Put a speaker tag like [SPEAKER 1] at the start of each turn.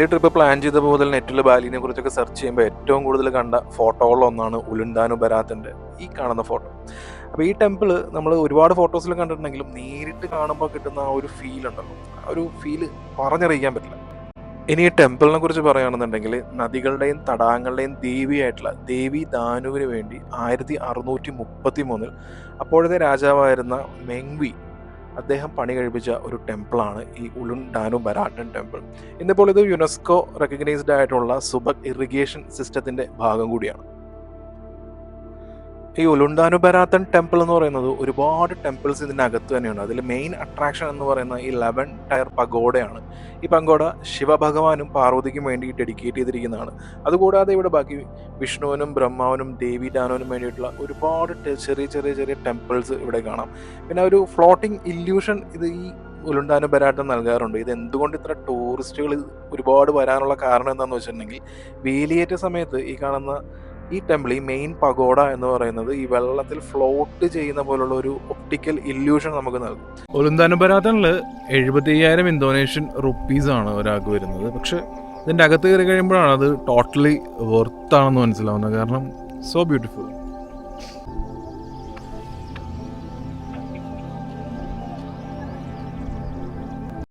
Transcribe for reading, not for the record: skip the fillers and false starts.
[SPEAKER 1] ഈ trip plan ചെയ്തപ്പോൾ മുതൽ നെറ്റിൽ ബാലിനെ കുറിച്ചൊക്കെ സെർച്ച് ചെയ്യുമ്പോൾ ഏറ്റവും കൂടുതൽ കണ്ട ഫോട്ടോകളിലൊന്നാണ് ഉലുണ്ടാനു ബരാത്തിൻ്റെ ഈ കാണുന്ന ഫോട്ടോ. അപ്പോൾ ഈ ടെമ്പിൾ നമ്മൾ ഒരുപാട് ഫോട്ടോസിൽ കണ്ടിട്ടുണ്ടെങ്കിലും നേരിട്ട് കാണുമ്പോൾ കിട്ടുന്ന ആ ഒരു ഫീൽ ഉണ്ടല്ലോ, ആ ഒരു ഫീല് പറഞ്ഞറിയിക്കാൻ പറ്റില്ല. ഇനി ഈ ടെമ്പിളിനെ കുറിച്ച് പറയുകയാണെന്നുണ്ടെങ്കിൽ നദികളുടെയും തടാകങ്ങളുടെയും ദേവിയായിട്ടുള്ള ദേവി ദാനുവിന് വേണ്ടി 1633 അപ്പോഴത്തെ രാജാവായിരുന്ന മെങ്വി അദ്ദേഹം പണി കഴിപ്പിച്ച ഒരു ടെമ്പിളാണ് ഈ ഉലുണ്ടാനു ബരാട്ടൻ ടെമ്പിൾ. ഇന്നിപ്പോൾ ഇത് യുനെസ്കോ റെക്കഗ്നൈസ്ഡ് ആയിട്ടുള്ള സുബക് ഇറിഗേഷൻ സിസ്റ്റത്തിന്റെ ഭാഗം കൂടിയാണ്. ഈ ഉലുണ്ടാനു ബരാത്തൻ ടെമ്പിൾ എന്ന് പറയുന്നത് ഒരുപാട് ടെമ്പിൾസ് ഇതിൻ്റെ അകത്ത് തന്നെയുണ്ട്. അതിൽ മെയിൻ അട്രാക്ഷൻ എന്ന് പറയുന്ന ഈ 11 ടയർ പഗോഡയാണ്. ഈ പഗോഡ ശിവഭഗവാനും പാർവതിക്കും വേണ്ടി ഡെഡിക്കേറ്റ് ചെയ്തിരിക്കുന്നതാണ്. അതുകൂടാതെ ഇവിടെ ബാക്കി വിഷ്ണുവിനും ബ്രഹ്മാവിനും ദേവി ദാനുവിനും വേണ്ടിയിട്ടുള്ള ഒരുപാട് ചെറിയ ചെറിയ ചെറിയ ടെമ്പിൾസ് ഇവിടെ കാണാം. പിന്നെ ഒരു ഫ്ലോട്ടിംഗ് ഇല്യൂഷൻ ഇത് ഈ ഉലുണ്ടാനു ബരാട്ടൻ നൽകാറുണ്ട്. ഇത് എന്തുകൊണ്ട് ഇത്ര ടൂറിസ്റ്റുകൾ ഒരുപാട് വരാനുള്ള കാരണം എന്താണെന്ന് വെച്ചിട്ടുണ്ടെങ്കിൽ വേലിയേറ്റ സമയത്ത് ഈ കാണുന്ന ഈ ടെമ്പിൾ, ഈ മെയിൻ പഗോഡ എന്ന് പറയുന്നത് ഈ വെള്ളത്തിൽ ഫ്ലോട്ട് ചെയ്യുന്ന പോലുള്ള ഒരു ഒപ്റ്റിക്കൽ ഇല്യൂഷൻ നമുക്ക് നൽകും.
[SPEAKER 2] ഉലുണ്ടാനു ബരാത്തനിൽ 75,000 ഇന്തോനേഷ്യൻ റുപ്പീസ് ആണ് ഒരാൾക്ക് വരുന്നത്. പക്ഷെ ഇതിൻ്റെ അകത്ത് കയറി കഴിയുമ്പോഴാണ് അത് ടോട്ടലി വെർത്ത് ആണെന്ന് മനസ്സിലാവുന്നത്. കാരണം സോ ബ്യൂട്ടിഫുൾ.